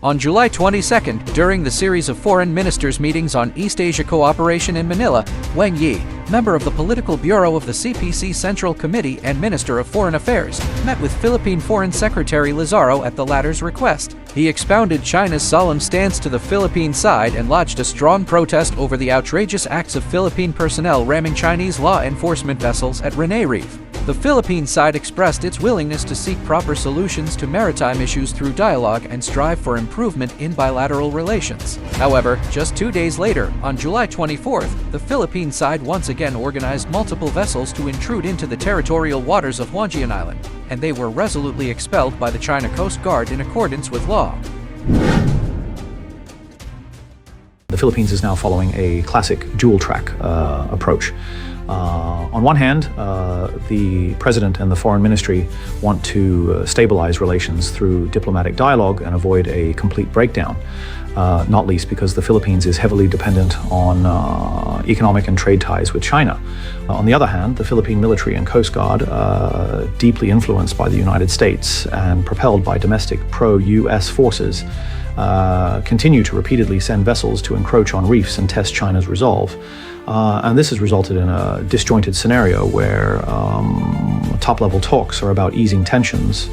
On July 22, during the series of foreign ministers' meetings on East Asia cooperation in Manila, Wang Yi, member of the Political Bureau of the CPC Central Committee and Minister of Foreign Affairs, met with Philippine Foreign Secretary Lazaro at the latter's request. He expounded China's solemn stance to the Philippine side and lodged a strong protest over the outrageous acts of Philippine personnel ramming Chinese law enforcement vessels at Rene Reef. The Philippine side expressed its willingness to seek proper solutions to maritime issues through dialogue and strive for improvement in bilateral relations. However, just 2 days later, on July 24th, the Philippine side once again organized multiple vessels to intrude into the territorial waters of Huanjian Island, and they were resolutely expelled by the China Coast Guard in accordance with law. The Philippines is now following a classic dual-track approach. On one hand, the President and the Foreign Ministry want to stabilize relations through diplomatic dialogue and avoid a complete breakdown, not least because the Philippines is heavily dependent on economic and trade ties with China. On the other hand, the Philippine military and Coast Guard, deeply influenced by the United States and propelled by domestic pro-US forces, continue to repeatedly send vessels to encroach on reefs and test China's resolve. And this has resulted in a disjointed scenario where top-level talks are about easing tensions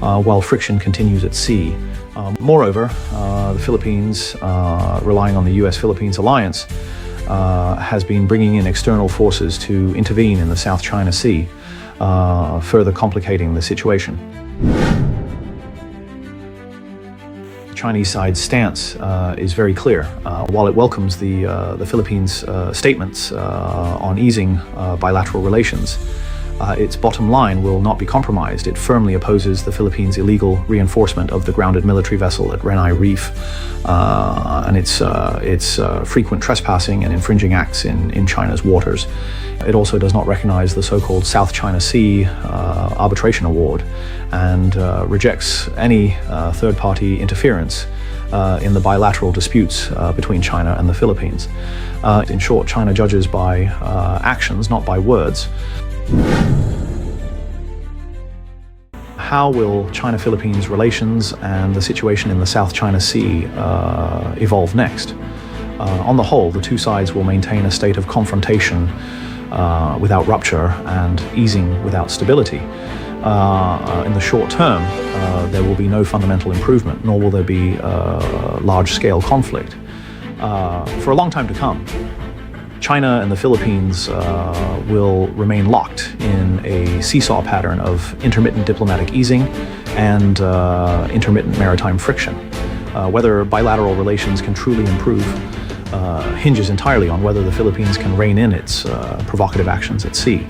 while friction continues at sea. Moreover, the Philippines, relying on the US-Philippines alliance, has been bringing in external forces to intervene in the South China Sea, further complicating the situation. Chinese side's stance is very clear. While it welcomes the Philippines' statements on easing bilateral relations, its bottom line will not be compromised. It firmly opposes the Philippines' illegal reinforcement of the grounded military vessel at Rene Reef and its frequent trespassing and infringing acts in China's waters. It also does not recognize the so-called South China Sea arbitration award and rejects any third-party interference in the bilateral disputes between China and the Philippines. In short, China judges by actions, not by words. How will China-Philippines relations and the situation in the South China Sea evolve next? On the whole, the two sides will maintain a state of confrontation without rupture and easing without stability. In the short term, there will be no fundamental improvement, nor will there be large-scale conflict. For a long time to come, China and the Philippines will remain locked in a seesaw pattern of intermittent diplomatic easing and intermittent maritime friction. Whether bilateral relations can truly improve hinges entirely on whether the Philippines can rein in its provocative actions at sea.